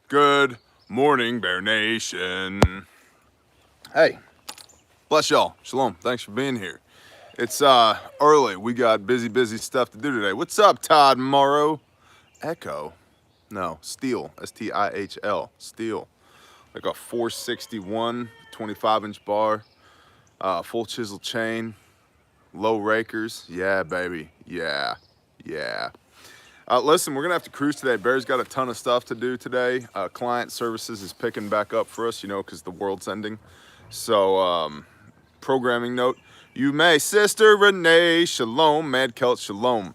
Good morning, Bear Nation. Hey, bless y'all. Shalom. Thanks for being here. It's early. We got busy stuff to do today. What's up, Todd Morrow? Echo? No, steel. S-T-I-H-L. Steel. Like a 461 25-inch bar, full chisel chain, low rakers. Yeah, baby. Yeah. Listen, we're going to have to cruise today. Bear's got a ton of stuff to do today. Client services is picking back up for us, because the world's ending. So, programming note, you may, Sister Renee, shalom, Mad Celt, shalom.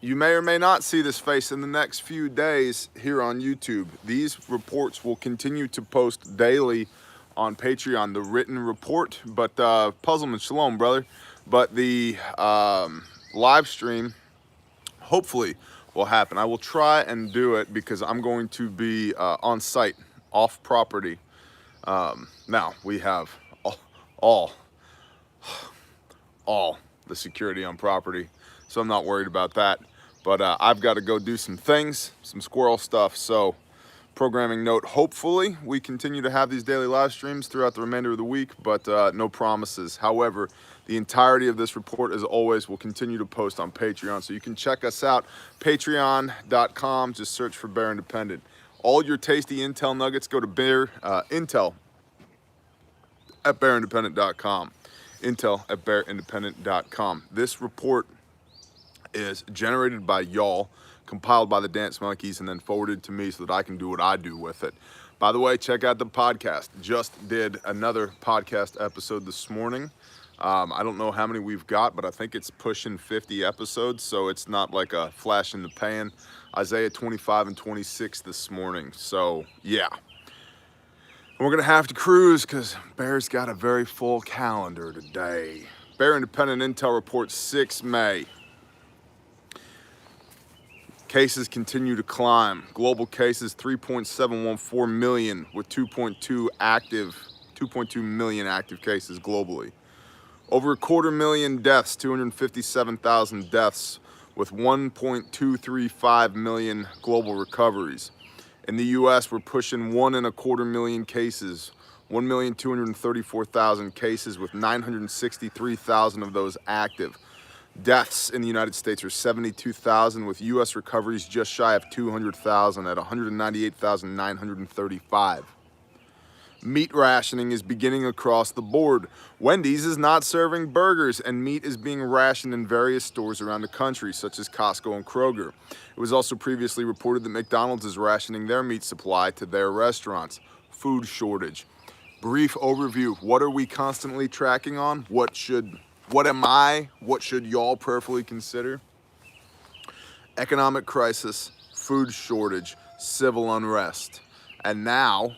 You may or may not see this face in the next few days here on YouTube. These reports will continue to post daily on Patreon, the written report. But, Puzzleman, shalom, brother. But the live stream hopefully will happen. I will try and do it because I'm going to be on site, off property. Now we have all the security on property, so I'm not worried about that. But I've got to go do some things, some squirrel stuff. So programming note, hopefully we continue to have these daily live streams throughout the remainder of the week, but no promises. However, the entirety of this report, as always, will continue to post on Patreon. So you can check us out, patreon.com. Just search for Bear Independent. All your tasty intel nuggets go to intel at bearindependent.com. Intel at bearindependent.com. This report is generated by y'all, compiled by the Dance Monkeys, and then forwarded to me so that I can do what I do with it. By the way, check out the podcast. Just did another podcast episode this morning. I don't know how many we've got, but I think it's pushing 50 episodes, so it's not like a flash in the pan. Isaiah 25 and 26 this morning, so yeah. And we're gonna have to cruise because Bear's got a very full calendar today. Bear Independent Intel Report 6 May. Cases continue to climb. Global cases 3.714 million with 2.2 million active cases globally. Over 250,000 deaths, 257,000 deaths with 1.235 million global recoveries. In the US, we're pushing 1.25 million cases, 1,234,000 cases with 963,000 of those active. Deaths in the United States are 72,000 with US recoveries just shy of 200,000 at 198,935. Meat rationing is beginning across the board. Wendy's is not serving burgers, and meat is being rationed in various stores around the country, such as Costco and Kroger. It was also previously reported that McDonald's is rationing their meat supply to their restaurants. Food shortage. Brief overview. What are we constantly tracking on? What should y'all prayerfully consider? Economic crisis, food shortage, civil unrest, and now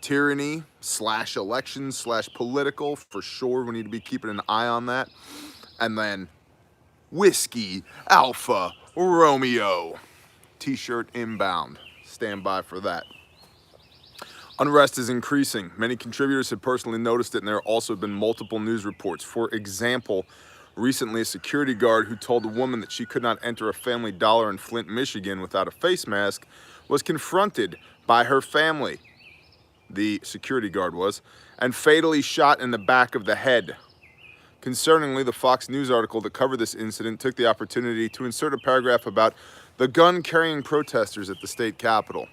tyranny / election / political, for sure. We need to be keeping an eye on that. And then Whiskey Alpha Romeo t-shirt inbound. Stand by for that. Unrest is increasing. Many contributors have personally noticed it, and there have also been multiple news reports. For example, recently a security guard who told a woman that she could not enter a Family Dollar in Flint, Michigan without a face mask was confronted by her family, the security guard was, and fatally shot in the back of the head. Concerningly, the Fox News article that covered this incident took the opportunity to insert a paragraph about the gun-carrying protesters at the state capitol.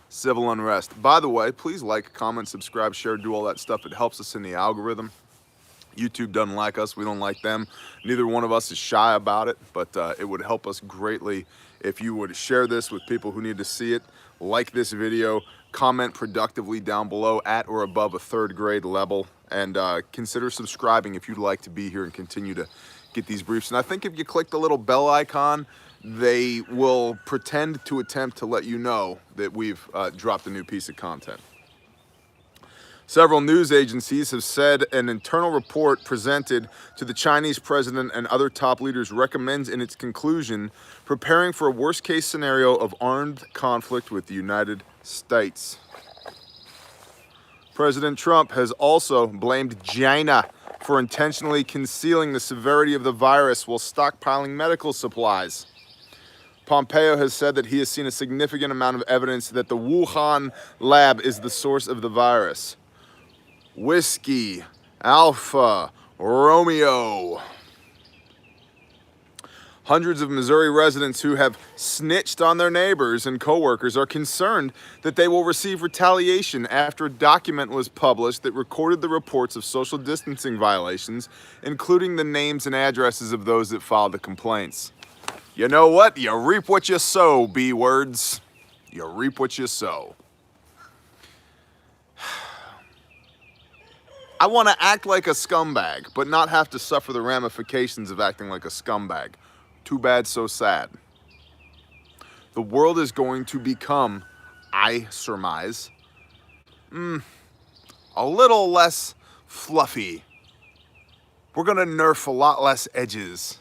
Civil unrest. By the way, please like, comment, subscribe, share, do all that stuff. It helps us in the algorithm. YouTube doesn't like us. We don't like them. Neither one of us is shy about it, but it would help us greatly if you would share this with people who need to see it. Like this video, comment productively down below at or above a 3rd grade level, and consider subscribing if you'd like to be here and continue to get these briefs. And I think if you click the little bell icon, they will pretend to attempt to let you know that we've dropped a new piece of content. Several news agencies have said an internal report presented to the Chinese president and other top leaders recommends in its conclusion preparing for a worst-case scenario of armed conflict with the United States. President Trump has also blamed China for intentionally concealing the severity of the virus while stockpiling medical supplies. Pompeo has said that he has seen a significant amount of evidence that the Wuhan lab is the source of the virus. Whiskey, Alpha, Romeo. Hundreds of Missouri residents who have snitched on their neighbors and coworkers are concerned that they will receive retaliation after a document was published that recorded the reports of social distancing violations, including the names and addresses of those that filed the complaints. You know what? You reap what you sow, B-words. You reap what you sow. I want to act like a scumbag, but not have to suffer the ramifications of acting like a scumbag. Too bad, so sad. The world is going to become, I surmise, a little less fluffy. We're going to nerf a lot less edges.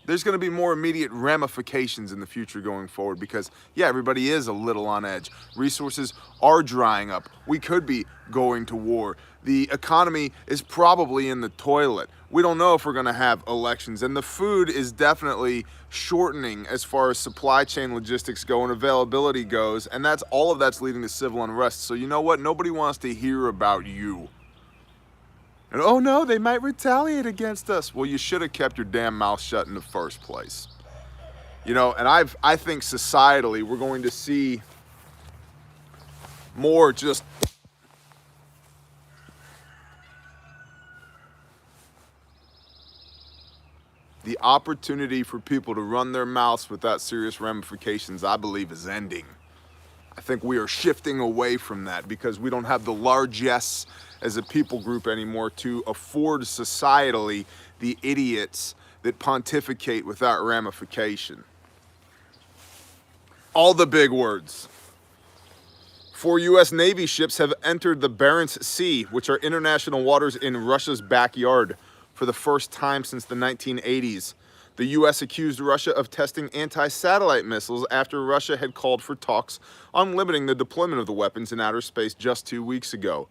There's going to be more immediate ramifications in the future going forward because, yeah, everybody is a little on edge. Resources are drying up. We could be going to war. The economy is probably in the toilet. We don't know if we're going to have elections, and the food is definitely shortening as far as supply chain logistics go and availability goes, and all of that's leading to civil unrest. So you know what? Nobody wants to hear about you. And oh no, they might retaliate against us. Well, you should have kept your damn mouth shut in the first place. You know, and I think societally we're going to see more just the opportunity for people to run their mouths without serious ramifications, I believe, is ending. I think we are shifting away from that because we don't have the largesse as a people group anymore to afford societally the idiots that pontificate without ramification. All the big words. 4 U.S. Navy ships have entered the Barents Sea, which are international waters in Russia's backyard, for the first time since the 1980s. The U.S. accused Russia of testing anti-satellite missiles after Russia had called for talks on limiting the deployment of the weapons in outer space just 2 weeks ago.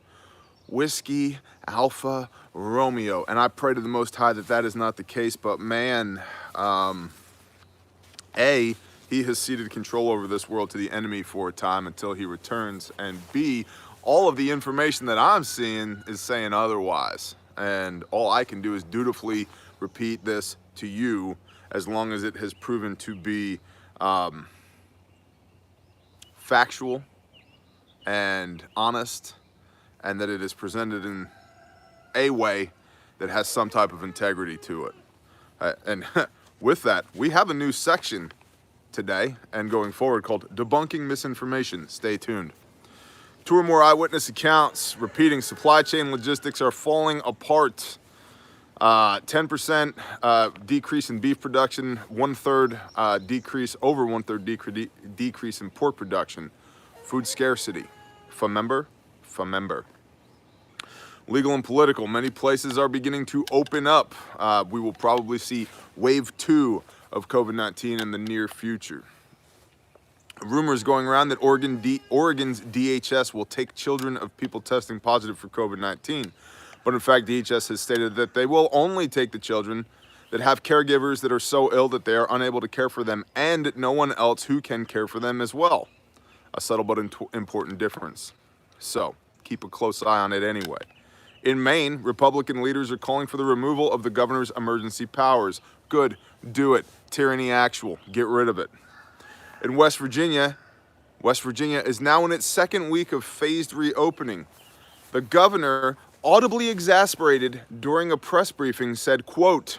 Whiskey, Alpha, Romeo. And I pray to the Most High that that is not the case, but man, A, he has ceded control over this world to the enemy for a time until he returns, and B, all of the information that I'm seeing is saying otherwise. And all I can do is dutifully repeat this to you as long as it has proven to be factual and honest, and that it is presented in a way that has some type of integrity to it. And with that, we have a new section today and going forward called Debunking Misinformation. Stay tuned. 2 or more eyewitness accounts repeating supply chain logistics are falling apart. 10% decrease in beef production, over 1/3 decrease in pork production. Food scarcity. Famember. Legal and political. Many places are beginning to open up. We will probably see wave 2 of COVID-19 in the near future. Rumors going around that Oregon's DHS will take children of people testing positive for COVID-19. But in fact, DHS has stated that they will only take the children that have caregivers that are so ill that they are unable to care for them and no one else who can care for them as well. A subtle but important difference. So, keep a close eye on it anyway. In Maine, Republican leaders are calling for the removal of the governor's emergency powers. Good, do it. Tyranny actual, get rid of it. In West Virginia is now in its 2nd week of phased reopening. The governor, audibly exasperated during a press briefing, said, quote,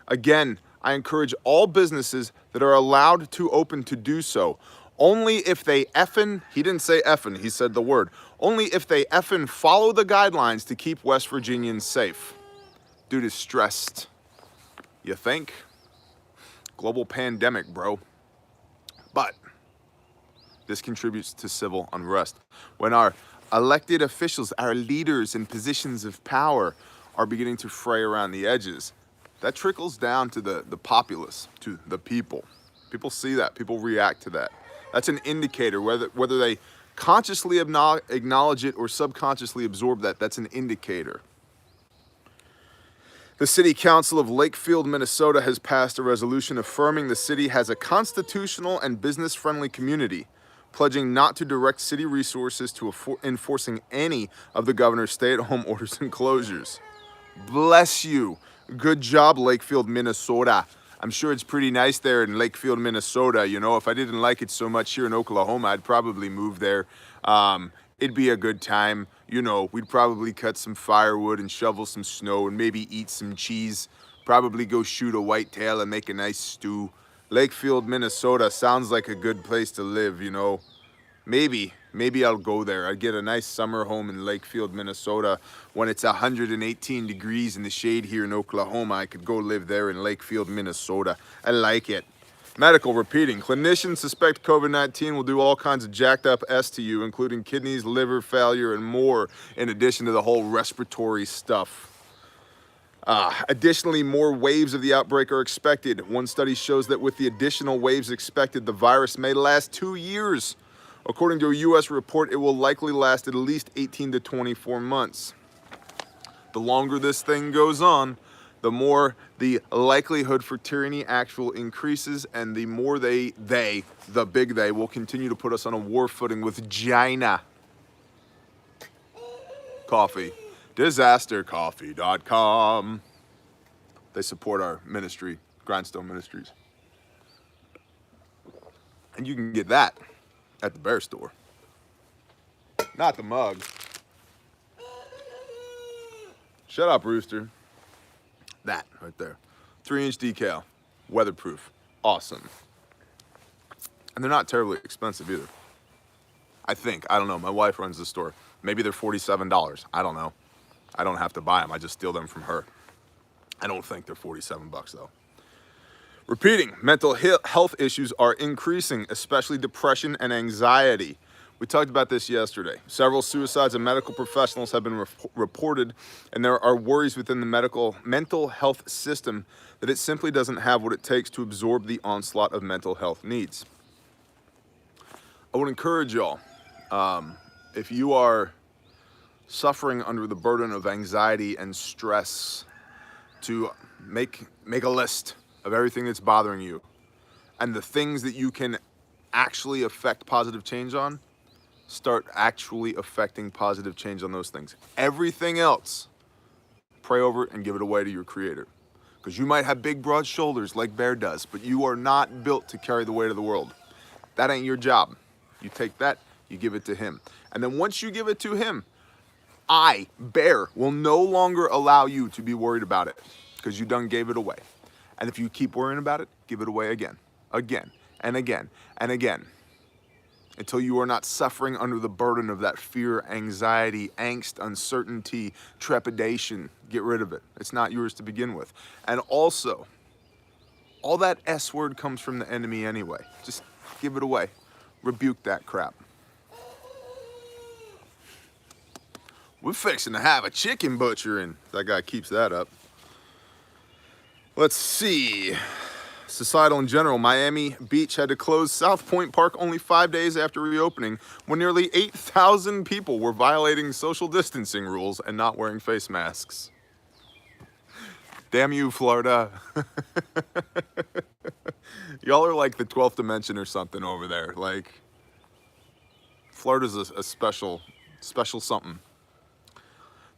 "Again, I encourage all businesses that are allowed to open to do so. Only if they effing," he didn't say effing, he said the word, "only if they effing follow the guidelines to keep West Virginians safe." Dude is stressed. You think? Global pandemic, bro. But this contributes to civil unrest. When our elected officials, our leaders in positions of power are beginning to fray around the edges, that trickles down to the populace, to the people. People see that, people react to that. That's an indicator, whether they consciously acknowledge it or subconsciously absorb that, that's an indicator. The City Council of Lakefield, Minnesota has passed a resolution affirming the city has a constitutional and business-friendly community, pledging not to direct city resources to enforcing any of the governor's stay-at-home orders and closures. Bless you. Good job, Lakefield, Minnesota. I'm sure it's pretty nice there in Lakefield, Minnesota. You know, if I didn't like it so much here in Oklahoma, I'd probably move there. It'd be a good time. You know, we'd probably cut some firewood and shovel some snow and maybe eat some cheese. Probably go shoot a whitetail and make a nice stew. Lakefield, Minnesota sounds like a good place to live, you know. Maybe I'll go there. I'd get a nice summer home in Lakefield, Minnesota. When it's 118 degrees in the shade here in Oklahoma, I could go live there in Lakefield, Minnesota. I like it. Medical repeating. Clinicians suspect COVID-19 will do all kinds of jacked up S to you, including kidneys, liver failure, and more, in addition to the whole respiratory stuff. Additionally, more waves of the outbreak are expected. One study shows that with the additional waves expected, the virus may last 2 years. According to a U.S. report, it will likely last at least 18 to 24 months. The longer this thing goes on, the more the likelihood for tyranny actual increases, and the more the big they, will continue to put us on a war footing with China. Coffee. Disastercoffee.com. They support our ministry, Grindstone Ministries. And you can get that at the bear store. Not the mug. Shut up, rooster. That right there. 3-inch decal. Weatherproof. Awesome. And they're not terribly expensive either. I think. I don't know. My wife runs the store. Maybe they're $47. I don't know. I don't have to buy them. I just steal them from her. I don't think they're $47 though. Repeating, mental health issues are increasing, especially depression and anxiety. We talked about this yesterday. Several suicides of medical professionals have been reported, and there are worries within the mental health system that it simply doesn't have what it takes to absorb the onslaught of mental health needs. I would encourage y'all, if you are suffering under the burden of anxiety and stress, to make a list of everything that's bothering you and the things that you can actually affect positive change on. Start actually affecting positive change on those things. Everything else, pray over it and give it away to your creator. Because you might have big, broad shoulders like Bear does, but you are not built to carry the weight of the world. That ain't your job. You take that, you give it to him. And then once you give it to him, I, Bear, will no longer allow you to be worried about it because you done gave it away. And if you keep worrying about it, give it away again, and again, and again, until you are not suffering under the burden of that fear, anxiety, angst, uncertainty, trepidation. Get rid of it. It's not yours to begin with. And also, all that S word comes from the enemy anyway. Just give it away. Rebuke that crap. We're fixing to have a chicken butcher, and that guy keeps that up. Let's see. Societal in general, Miami Beach had to close South Point Park only 5 days after reopening, when nearly 8,000 people were violating social distancing rules and not wearing face masks. Damn you, Florida. Y'all are like the 12th dimension or something over there. Like, Florida's a special something.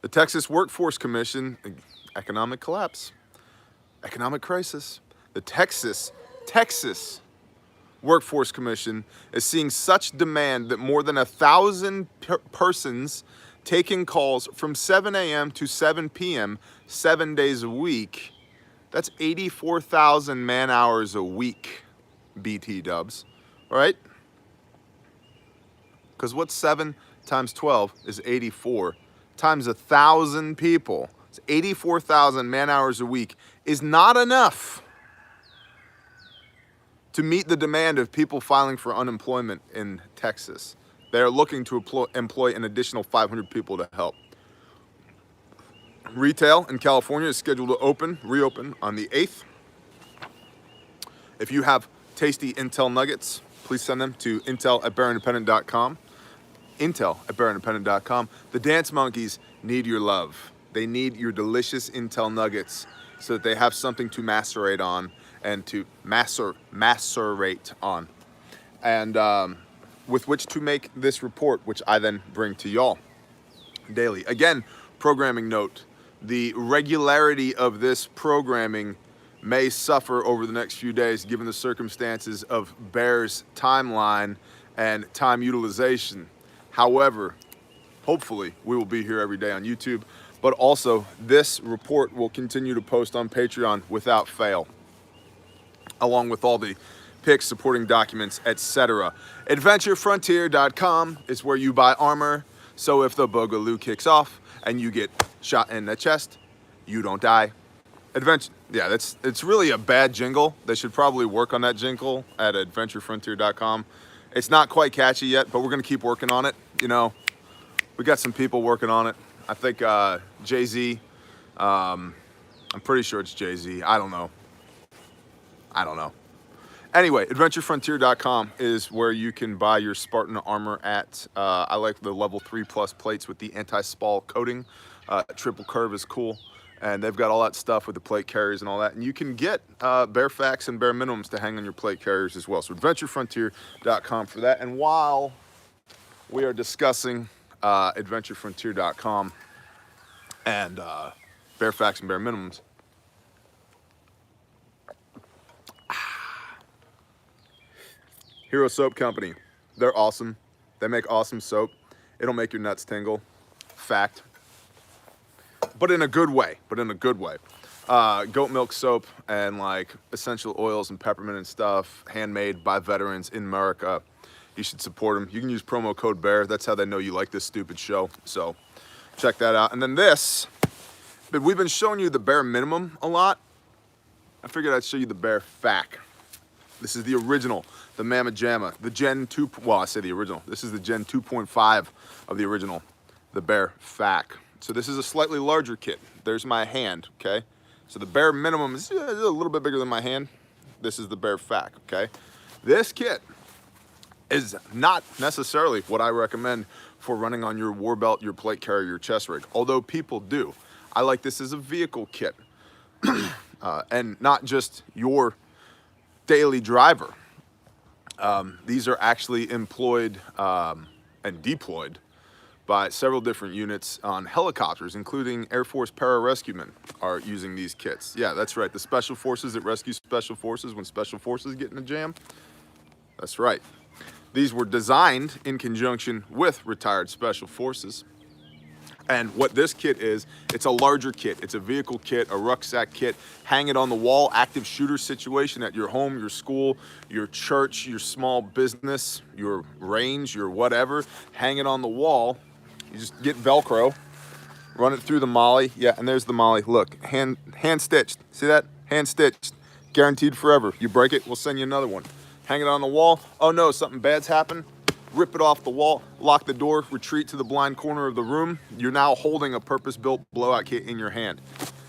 The Texas Workforce Commission, economic collapse, economic crisis. The Texas Workforce Commission is seeing such demand that more than 1,000 persons taking calls from 7 a.m. to 7 p.m. 7 days a week. That's 84,000 man hours a week, BT dubs, right? Because what's 7 times 12 is 84 times 1,000 people. It's 84,000 man hours a week is not enough to meet the demand of people filing for unemployment in Texas. They're looking to employ an additional 500 people to help. Retail in California is scheduled to reopen on the 8th. If you have tasty Intel nuggets, please send them to intel@bearindependent.com. Intel@bearindependent.com. The Dance Monkeys need your love. They need your delicious intel nuggets so that they have something to macerate on and to macerate on. And with which to make this report, which I then bring to y'all daily. Again, programming note, the regularity of this programming may suffer over the next few days given the circumstances of Bear's timeline and time utilization. However, hopefully we will be here every day on YouTube, but also this report will continue to post on Patreon without fail, along with all the pics, supporting documents, etc. AdventureFrontier.com is where you buy armor, so if the boogaloo kicks off and you get shot in the chest, you don't die. Yeah, it's really a bad jingle. They should probably work on that jingle at AdventureFrontier.com. It's not quite catchy yet, but we're gonna keep working on it. You know, we got some people working on it. I think Jay-Z, I'm pretty sure it's Jay-Z. I don't know. Anyway, AdventureFrontier.com is where you can buy your Spartan armor at. I like the level 3+ plates with the anti-spall coating. Triple curve is cool. And they've got all that stuff with the plate carriers and all that. And you can get bare facts and bare minimums to hang on your plate carriers as well. So AdventureFrontier.com for that. And while we are discussing AdventureFrontier.com and bare facts and bare minimums, Hero Soap Company, they're awesome. They make awesome soap. It'll make your nuts tingle. Fact. But in a good way, Goat milk soap and like essential oils and peppermint and stuff, handmade by veterans in America. You should support them. You can use promo code BEAR. That's how they know you like this stupid show. So check that out. And then this, but we've been showing you the bare minimum a lot. I figured I'd show you the bare fac. This is the original, the Mamma Jamma, the Gen 2, well, I say the original. This is the Gen 2.5 of the original, the bare fac. So this is a slightly larger kit. There's my hand, okay? So the bare minimum is a little bit bigger than my hand. This is the bare fac, okay? This kit is not necessarily what I recommend for running on your war belt, your plate carrier, your chest rig, although people do. I like this as a vehicle kit and not just your daily driver. These are actually employed and deployed by several different units on helicopters, including Air Force pararescuemen are using these kits. Yeah, that's right. The special forces that rescue special forces when special forces get in a jam. That's right. These were designed in conjunction with retired special forces. And what this kit is, it's a larger kit. It's a vehicle kit, a rucksack kit. Hang it on the wall, active shooter situation at your home, your school, your church, your small business, your range, your whatever. Hang it on the wall. You just get Velcro, run it through the molly. Yeah, and there's the molly. Look, hand stitched. See that? Hand stitched. Guaranteed forever. You break it, we'll send you another one. Hang it on the wall. Oh no, something bad's happened. Rip it off the wall, lock the door, retreat to the blind corner of the room. You're now holding a purpose-built blowout kit in your hand.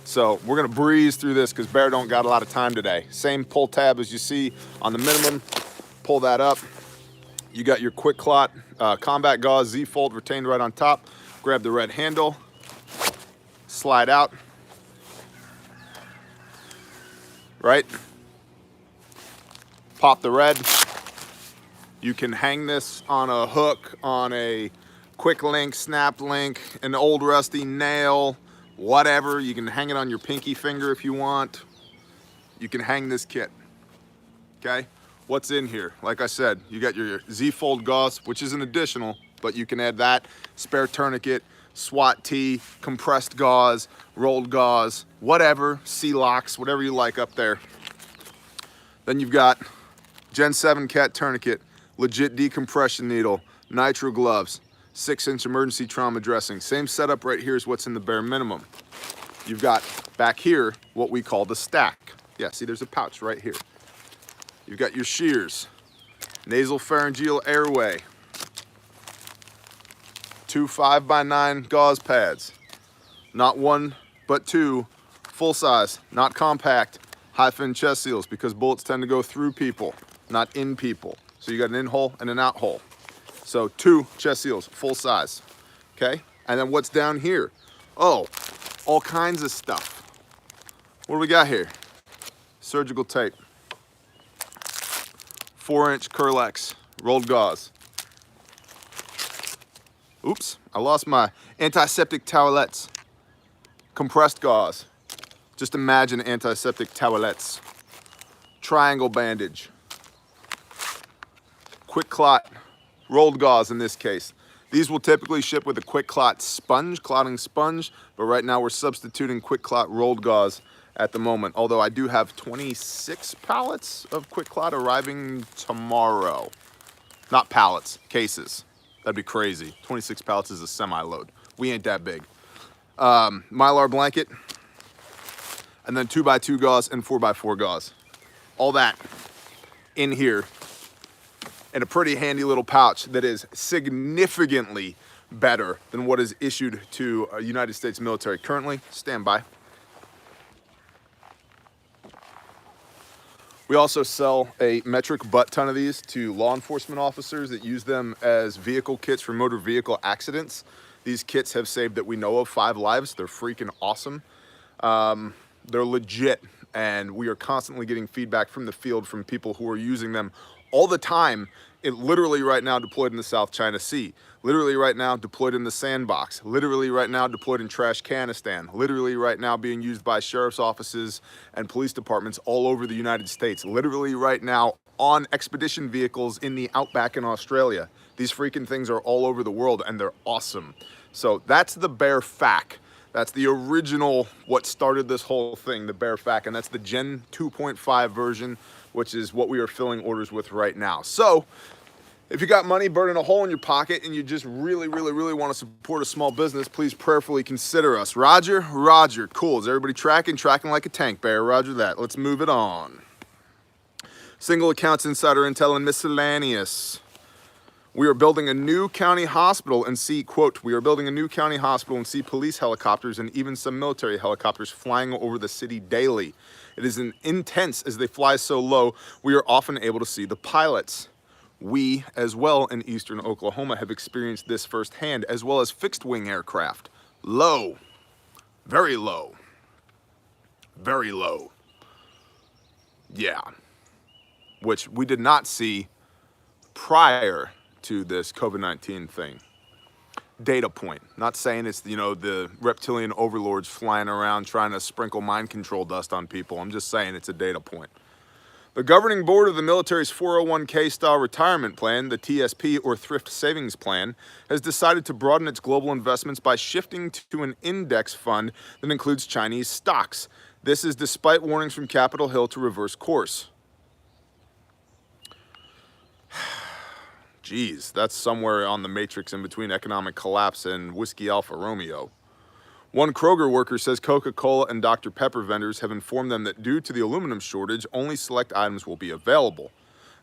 So we're gonna breeze through this because Bear don't got a lot of time today. Same pull tab as you see on the minimum. Pull that up. You got your quick clot combat gauze Z-fold retained right on top. Grab the red handle, slide out, right? Pop the red. You can hang this on a hook, on a quick link, snap link, an old rusty nail, whatever. You can hang it on your pinky finger if you want. You can hang this kit, okay? What's in here? Like I said, you got your Z-fold gauze, which is an additional, but you can add that, spare tourniquet, SWAT tee, compressed gauze, rolled gauze, whatever, C-locks, whatever you like up there. Then you've got Gen 7 cat tourniquet, legit decompression needle, nitro gloves, 6-inch emergency trauma dressing. Same setup right here is what's in the bare minimum. You've got back here what we call the stack. Yeah, see there's a pouch right here. You've got your shears, nasal pharyngeal airway, 2 5x9 gauze pads, not one but two, full size, not compact, high fin chest seals because bullets tend to go through people, not in people. So you got an in hole and an out hole. So 2 chest seals, full size, okay? And then what's down here? Oh, all kinds of stuff. What do we got here? Surgical tape, 4-inch Curlex, rolled gauze. Oops, I lost my antiseptic towelettes. Compressed gauze. Just imagine antiseptic towelettes. Triangle bandage. Quick clot, rolled gauze in this case. These will typically ship with a quick clot sponge, clotting sponge, but right now we're substituting quick clot rolled gauze at the moment. Although I do have 26 pallets of quick clot arriving tomorrow. Not pallets, cases. That'd be crazy. 26 pallets is a semi-load. We ain't that big. Mylar blanket, and then 2x2 gauze and 4x4 gauze. All that in here in a pretty handy little pouch that is significantly better than what is issued to United States military currently. Stand by. We also sell a metric butt ton of these to law enforcement officers that use them as vehicle kits for motor vehicle accidents. These kits have saved, that we know of, 5 lives. They're freaking awesome. They're legit, and we are constantly getting feedback from the field from people who are using them all the time. It literally right now deployed in the South China Sea, literally right now deployed in the sandbox, literally right now deployed in Trashcanistan, literally right now being used by sheriff's offices and police departments all over the United States, literally right now on expedition vehicles in the outback in Australia. These freaking things are all over the world, and they're awesome. So that's the Bear Fac. That's the original, what started this whole thing, the Bear Fac, and that's the Gen 2.5 version, which is what we are filling orders with right now. So if you got money burning a hole in your pocket and you just really want to support a small business, please prayerfully consider us. Roger, roger. Cool. Is everybody tracking? Tracking like a tank bear. Roger that. Let's move it on. Single accounts, insider intel, and miscellaneous. We are building a new county hospital and see, quote, we are building a new county hospital and see police helicopters and even some military helicopters flying over the city daily. It is intense as they fly so low, we are often able to see the pilots. We, as well in eastern Oklahoma, have experienced this firsthand, as well as fixed wing aircraft. Low, very low, very low. Yeah, which we did not see prior to this COVID-19 thing. Data point. Not saying it's, you know, the reptilian overlords flying around trying to sprinkle mind control dust on people. I'm just saying it's a data point. The governing board of the military's 401k style retirement plan, the TSP or Thrift Savings Plan, has decided to broaden its global investments by shifting to an index fund that includes Chinese stocks. This is despite warnings from Capitol Hill to reverse course. Geez, that's somewhere on the matrix in between economic collapse and Whiskey Alfa Romeo. One Kroger worker says Coca-Cola and Dr. Pepper vendors have informed them that due to the aluminum shortage, only select items will be available.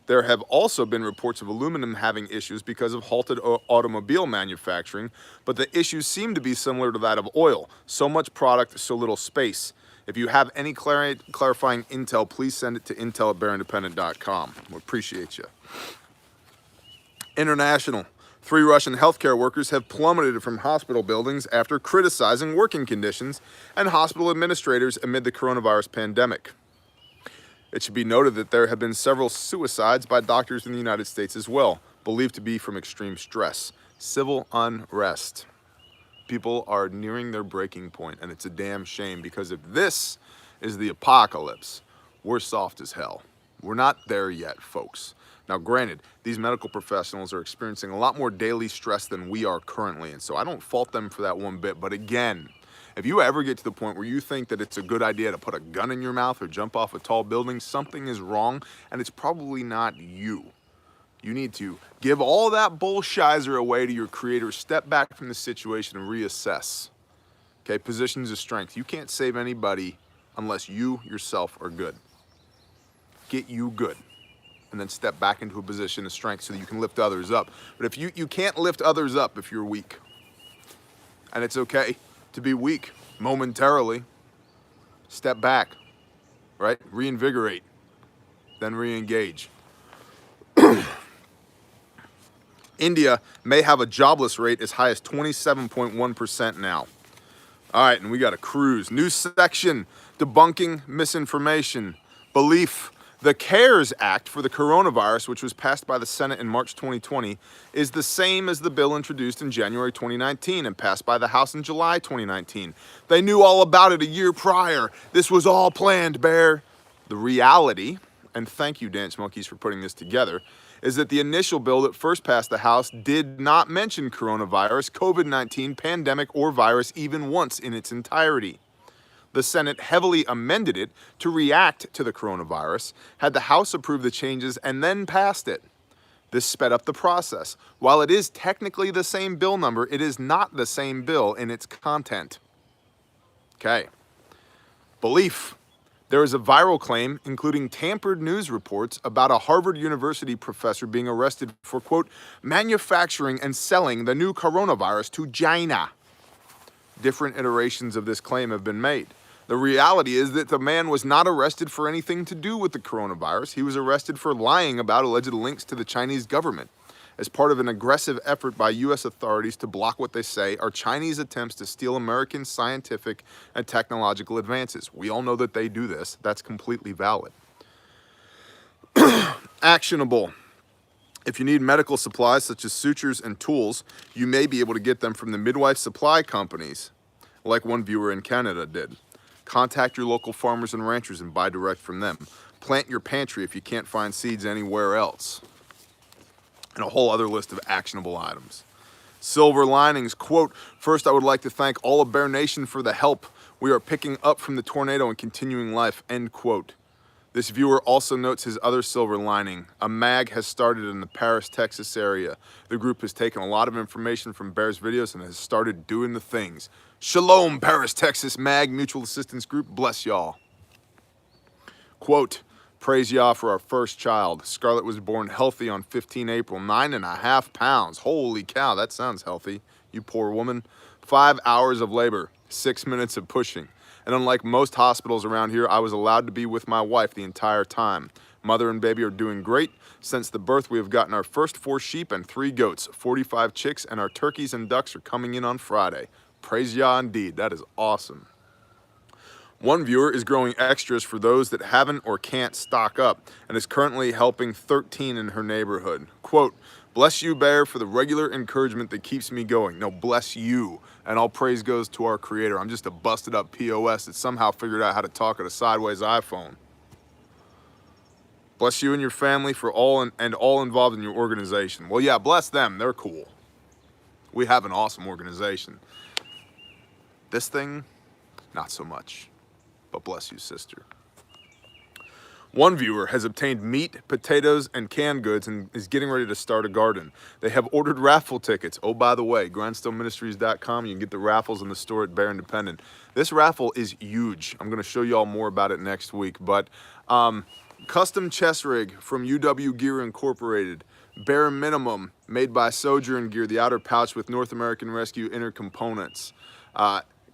There have also been reports of aluminum having issues because of halted automobile manufacturing, but the issues seem to be similar to that of oil. So much product, so little space. If you have any clarifying intel, please send it to intel@bearindependent.com. We appreciate you. International. 3 Russian healthcare workers have plummeted from hospital buildings after criticizing working conditions and hospital administrators amid the coronavirus pandemic. It should be noted that there have been several suicides by doctors in the United States as well, believed to be from extreme stress. Civil unrest. People are nearing their breaking point, and it's a damn shame, because if this is the apocalypse, we're soft as hell. We're not there yet, folks. Now, granted, these medical professionals are experiencing a lot more daily stress than we are currently, and so I don't fault them for that one bit. But again, if you ever get to the point where you think that it's a good idea to put a gun in your mouth or jump off a tall building, something is wrong, and it's probably not you. You need to give all that bullshizer away to your creator, step back from the situation and reassess. Okay, positions of strength. You can't save anybody unless you yourself are good. Get you good. And then step back into a position of strength so that you can lift others up. But if you can't lift others up if you're weak. And it's okay to be weak momentarily. Step back, right? Reinvigorate, then re-engage. India may have a jobless rate as high as 27.1% now. All right, and we got a cruise. New section, debunking misinformation. Belief. The CARES Act for the coronavirus, which was passed by the Senate in March 2020, is the same as the bill introduced in January 2019 and passed by the House in July 2019. They knew all about it a year prior. This was all planned, Bear. The reality, and thank you, Dance Monkeys, for putting this together, is that the initial bill that first passed the House did not mention coronavirus, COVID-19, pandemic, or virus even once in its entirety. The Senate heavily amended it to react to the coronavirus, had the House approve the changes, and then passed it. This sped up the process. While it is technically the same bill number, it is not the same bill in its content. Okay. Belief. There is a viral claim, including tampered news reports, about a Harvard University professor being arrested for, quote, manufacturing and selling the new coronavirus to China. Different iterations of this claim have been made. The reality is that the man was not arrested for anything to do with the coronavirus. He was arrested for lying about alleged links to the Chinese government as part of an aggressive effort by U.S. authorities to block what they say are Chinese attempts to steal American scientific and technological advances. We all know that they do this. That's completely valid. Actionable. If you need medical supplies such as sutures and tools, you may be able to get them from the midwife supply companies, like one viewer in Canada did. Contact your local farmers and ranchers and buy direct from them. Plant your pantry if you can't find seeds anywhere else. And a whole other list of actionable items. Silver linings, quote, first I would like to thank all of Bear Nation for the help we are picking up from the tornado and continuing life, end quote. This viewer also notes his other silver lining. A mag has started in the Paris, Texas area. The group has taken a lot of information from Bear's videos and has started doing the things. Shalom, Paris, Texas mag mutual assistance group. Bless y'all. Quote, praise Yah for our first child. Scarlett was born healthy on 15 April, 9.5 pounds. Holy cow, that sounds healthy, you poor woman. 5 hours of labor, 6 minutes of pushing. And unlike most hospitals around here, I was allowed to be with my wife the entire time. Mother and baby are doing great. Since the birth, we have gotten our first 4 sheep and 3 goats, 45 chicks, and our turkeys and ducks are coming in on Friday. Praise Yah indeed, that is awesome. One viewer is growing extras for those that haven't or can't stock up and is currently helping 13 in her neighborhood. Quote, bless you, Bear, for the regular encouragement that keeps me going. No, bless you. And all praise goes to our creator. I'm just a busted up POS that somehow figured out how to talk at a sideways iPhone. Bless you and your family for all involved in your organization. Well, yeah, bless them. They're cool. We have an awesome organization. This thing, not so much. But bless you, sister. One viewer has obtained meat, potatoes, and canned goods and is getting ready to start a garden. They have ordered raffle tickets. Oh, by the way, grindstoneministries.com. You can get the raffles in the store at Bear Independent. This raffle is huge. I'm going to show you all more about it next week. But custom chest rig from UW Gear Incorporated. Bare minimum made by Sojourn Gear, the outer pouch with North American Rescue inner components.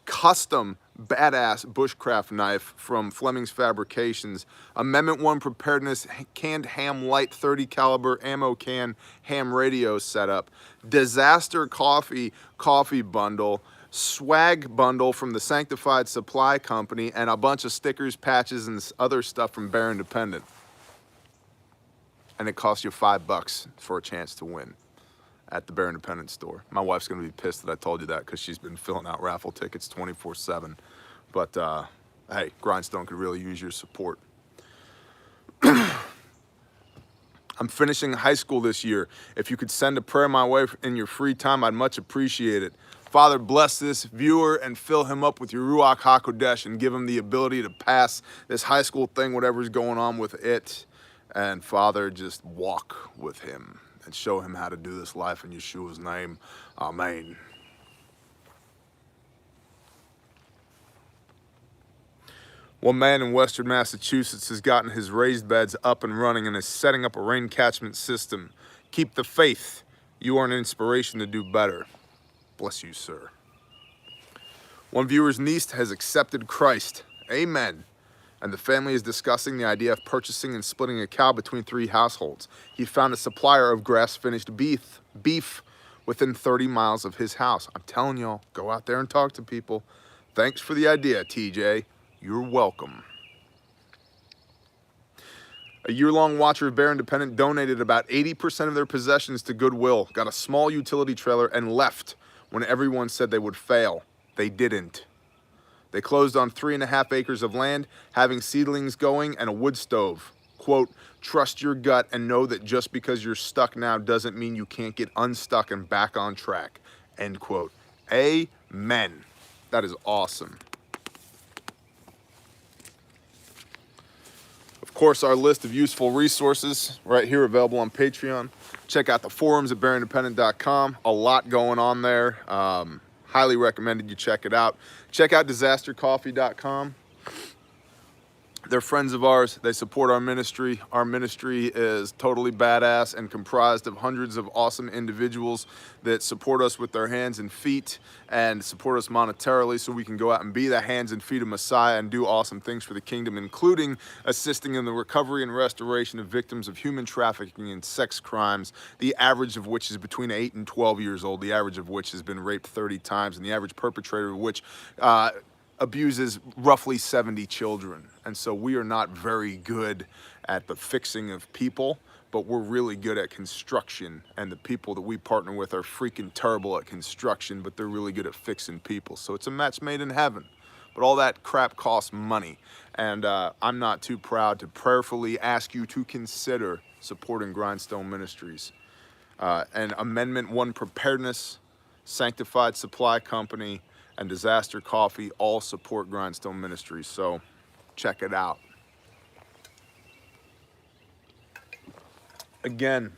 Custom badass bushcraft knife from Fleming's Fabrications. Amendment 1 Preparedness canned ham light 30 caliber ammo can ham radio setup. Disaster coffee bundle. Swag bundle from the Sanctified Supply Company, and a bunch of stickers, patches, and other stuff from Bear Independent. And it costs you $5 for a chance to win at the Bear Independent store. My wife's gonna be pissed that I told you that because she's been filling out raffle tickets 24/7. But hey, Grindstone could really use your support. I'm finishing high school this year. If you could send a prayer my way in your free time, I'd much appreciate it. Father, bless this viewer and fill him up with your Ruach HaKodesh and give him the ability to pass this high school thing, whatever's going on with it. And Father, just walk with him and show him how to do this life in Yeshua's name. Amen. One man in western Massachusetts has gotten his raised beds up and running and is setting up a rain catchment system. Keep the faith. You are an inspiration to do better. Bless you, sir. One viewer's niece has accepted Christ. Amen. And the family is discussing the idea of purchasing and splitting a cow between 3 households. He found a supplier of grass-finished beef within 30 miles of his house. I'm telling y'all, go out there and talk to people. Thanks for the idea, TJ. You're welcome. A year-long watcher of Bear Independent donated about 80% of their possessions to Goodwill, got a small utility trailer, and left when everyone said they would fail. They didn't. They closed on 3.5 acres of land, having seedlings going and a wood stove. Quote, trust your gut and know that just because you're stuck now doesn't mean you can't get unstuck and back on track. End quote. Amen. That is awesome. Of course, our list of useful resources right here available on Patreon. Check out the forums at bearindependent.com. A lot going on there. Highly recommended you check it out. Check out disastercoffee.com. They're friends of ours. They support our ministry. Our ministry is totally badass and comprised of hundreds of awesome individuals that support us with their hands and feet and support us monetarily so we can go out and be the hands and feet of Messiah and do awesome things for the kingdom, including assisting in the recovery and restoration of victims of human trafficking and sex crimes, the average of which is between 8 and 12 years old, the average of which has been raped 30 times, and the average perpetrator of which abuses roughly 70 children. And so we are not very good at the fixing of people, but we're really good at construction. And the people that we partner with are freaking terrible at construction, but they're really good at fixing people. So it's a match made in heaven. But all that crap costs money. And I'm not too proud to prayerfully ask you to consider supporting Grindstone Ministries. And Amendment 1 Preparedness, Sanctified Supply Company, and Disaster Coffee all support Grindstone Ministries, so check it out. Again,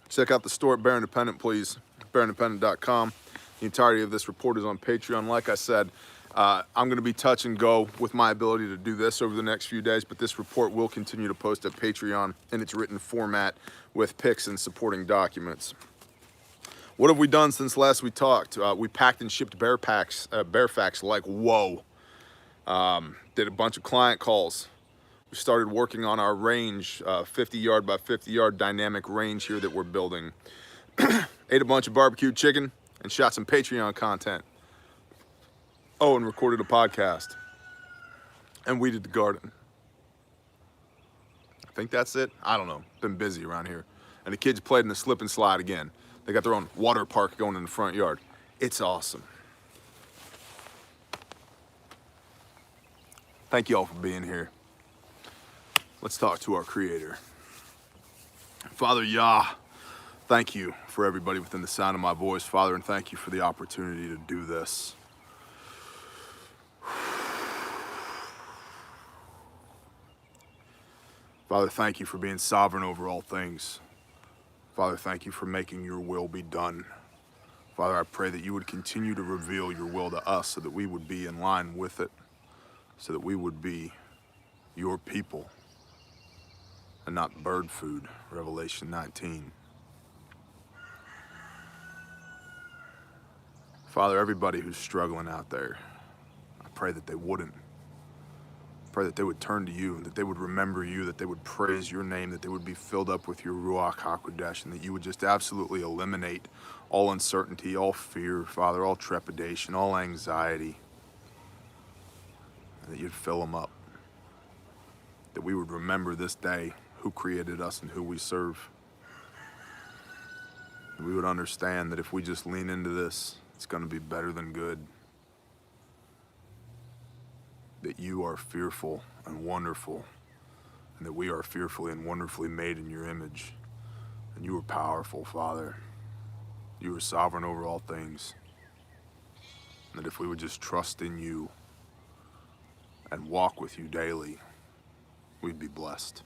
check out the store at Bear Independent, please. BearIndependent.com. The entirety of this report is on Patreon. Like I said, I'm going to be touch and go with my ability to do this over the next few days, but this report will continue to post at Patreon in its written format with pics and supporting documents. What have we done since last we talked? We packed and shipped bear facts like whoa. Did a bunch of client calls. We started working on our range, 50 yard by 50 yard dynamic range here that we're building. Ate a bunch of barbecued chicken and shot some Patreon content. Oh, and recorded a podcast. And weeded the garden. I think that's it. I don't know. Been busy around here. And the kids played in the slip and slide again. They got their own water park going in the front yard. It's awesome. Thank you all for being here. Let's talk to our Creator. Father Yah, thank you for everybody within the sound of my voice, Father, and thank you for the opportunity to do this. Father, thank you for being sovereign over all things. Father, thank you for making your will be done. Father, I pray that you would continue to reveal your will to us so that we would be in line with it, so that we would be your people and not bird food, Revelation 19. Father, everybody who's struggling out there, I pray that they wouldn't. Pray that they would turn to you, that they would remember you, that they would praise your name, that they would be filled up with your Ruach HaKodesh, and that you would just absolutely eliminate all uncertainty, all fear, Father, all trepidation, all anxiety, and that you'd fill them up. That we would remember this day who created us and who we serve. That we would understand that if we just lean into this, it's going to be better than good. That you are fearful and wonderful, and that we are fearfully and wonderfully made in your image. And you are powerful, Father. You are sovereign over all things. And that if we would just trust in you and walk with you daily, we'd be blessed.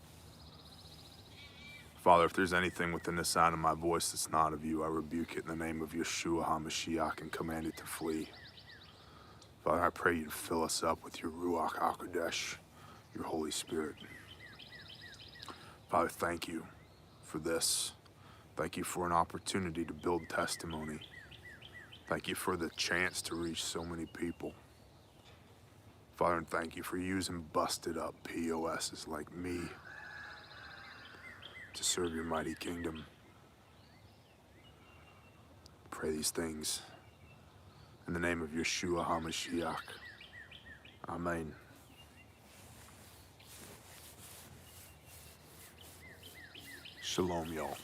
Father, if there's anything within the sound of my voice that's not of you, I rebuke it in the name of Yeshua HaMashiach and command it to flee. Father, I pray you to fill us up with your Ruach HaKodesh, your Holy Spirit. Father, thank you for this. Thank you for an opportunity to build testimony. Thank you for the chance to reach so many people. Father, and thank you for using busted up POSs like me to serve your mighty kingdom. Pray these things In the name of Yeshua HaMashiach. Amen. Shalom, y'all.